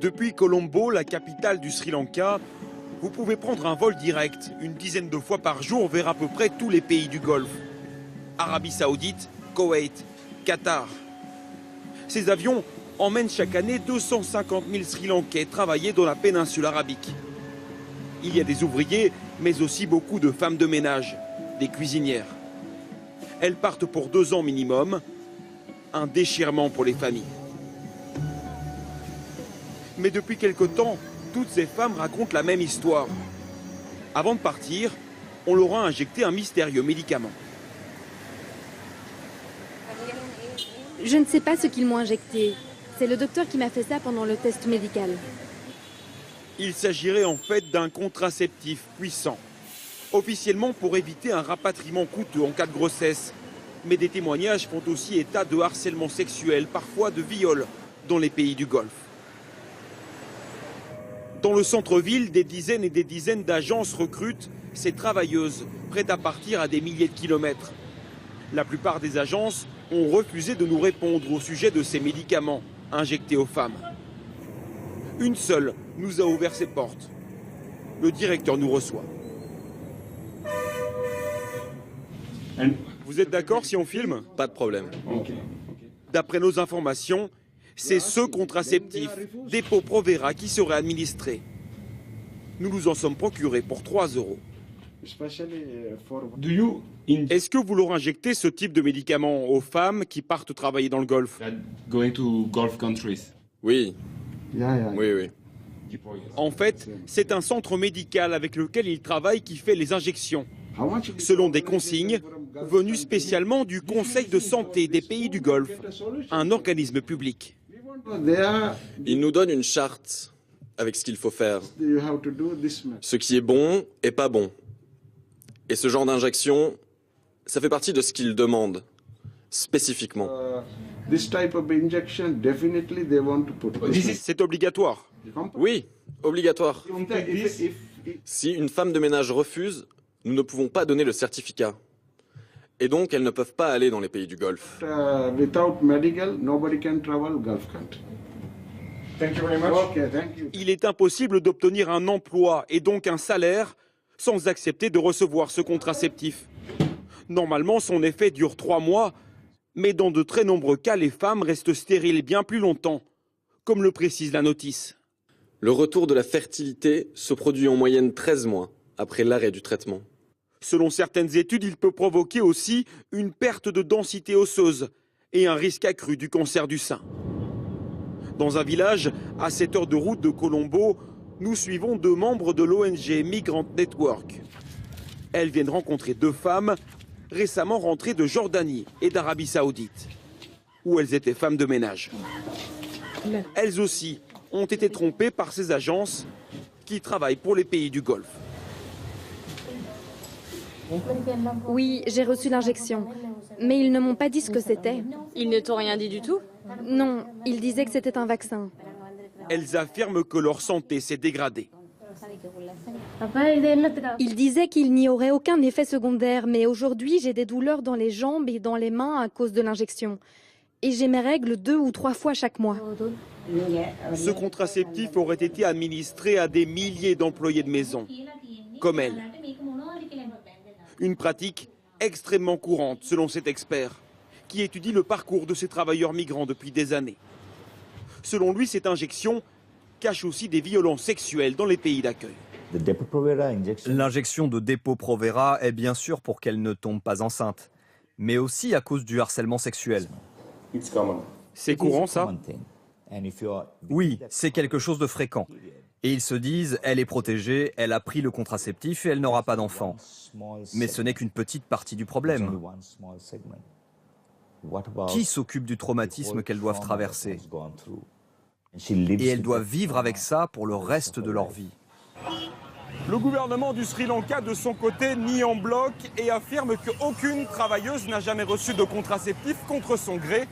Depuis Colombo, la capitale du Sri Lanka, vous pouvez prendre un vol direct une dizaine de fois par jour vers à peu près tous les pays du Golfe. Arabie Saoudite, Koweït, Qatar. Ces avions emmènent chaque année 250 000 Sri Lankais travailler dans la péninsule arabique. Il y a des ouvriers, mais aussi beaucoup de femmes de ménage, des cuisinières. Elles partent pour 2 ans minimum, un déchirement pour les familles. Mais depuis quelque temps, toutes ces femmes racontent la même histoire. Avant de partir, on leur a injecté un mystérieux médicament. Je ne sais pas ce qu'ils m'ont injecté. C'est le docteur qui m'a fait ça pendant le test médical. Il s'agirait en fait d'un contraceptif puissant. Officiellement pour éviter un rapatriement coûteux en cas de grossesse. Mais des témoignages font aussi état de harcèlement sexuel, parfois de viol, dans les pays du Golfe. Dans le centre-ville, des dizaines et des dizaines d'agences recrutent ces travailleuses, prêtes à partir à des milliers de kilomètres. La plupart des agences ont refusé de nous répondre au sujet de ces médicaments injectés aux femmes. Une seule nous a ouvert ses portes. Le directeur nous reçoit. Vous êtes d'accord si on filme? Pas de problème. D'après nos informations, c'est ce contraceptif, Depo-Provera, qui serait administré. Nous nous en sommes procurés pour 3 €. Est-ce que vous leur injectez ce type de médicament aux femmes qui partent travailler dans le Golfe? Oui. Oui. En fait, c'est un centre médical avec lequel ils travaillent qui fait les injections, selon des consignes venues spécialement du Conseil de santé des pays du Golfe, un organisme public. Ils nous donnent une charte avec ce qu'il faut faire. Ce qui est bon et pas bon. Et ce genre d'injection, ça fait partie de ce qu'ils demandent, spécifiquement. C'est obligatoire. Oui, obligatoire. Si une femme de ménage refuse, nous ne pouvons pas donner le certificat. Et donc, elles ne peuvent pas aller dans les pays du Golfe. Il est impossible d'obtenir un emploi et donc un salaire sans accepter de recevoir ce contraceptif. Normalement, son effet dure 3 mois, mais dans de très nombreux cas, les femmes restent stériles bien plus longtemps, comme le précise la notice. Le retour de la fertilité se produit en moyenne 13 mois après l'arrêt du traitement. Selon certaines études, il peut provoquer aussi une perte de densité osseuse et un risque accru du cancer du sein. Dans un village à 7 heures de route de Colombo, nous suivons 2 membres de l'ONG Migrant Network. Elles viennent rencontrer 2 femmes récemment rentrées de Jordanie et d'Arabie Saoudite, où elles étaient femmes de ménage. Elles aussi ont été trompées par ces agences qui travaillent pour les pays du Golfe. Oui, j'ai reçu l'injection. Mais ils ne m'ont pas dit ce que c'était. Ils ne t'ont rien dit du tout? Non, ils disaient que c'était un vaccin. Elles affirment que leur santé s'est dégradée. Ils disaient qu'il n'y aurait aucun effet secondaire, mais aujourd'hui j'ai des douleurs dans les jambes et dans les mains à cause de l'injection. Et j'ai mes règles 2 ou 3 fois chaque mois. Ce contraceptif aurait été administré à des milliers d'employés de maison, comme elle. Une pratique extrêmement courante, selon cet expert, qui étudie le parcours de ces travailleurs migrants depuis des années. Selon lui, cette injection cache aussi des violences sexuelles dans les pays d'accueil. L'injection de Depo-Provera est bien sûr pour qu'elle ne tombe pas enceinte, mais aussi à cause du harcèlement sexuel. C'est courant, ça? Oui, c'est quelque chose de fréquent. Et ils se disent, elle est protégée, elle a pris le contraceptif et elle n'aura pas d'enfant. Mais ce n'est qu'une petite partie du problème. Qui s'occupe du traumatisme qu'elles doivent traverser? Et elles doivent vivre avec ça pour le reste de leur vie. Le gouvernement du Sri Lanka, de son côté, nie en bloc et affirme qu'aucune travailleuse n'a jamais reçu de contraceptif contre son gré.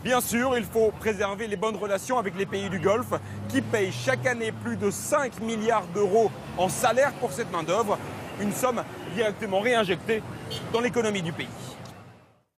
Bien sûr, il faut préserver les bonnes relations avec les pays du Golfe qui payent chaque année plus de 5 milliards d'euros en salaire pour cette main-d'œuvre, une somme directement réinjectée dans l'économie du pays.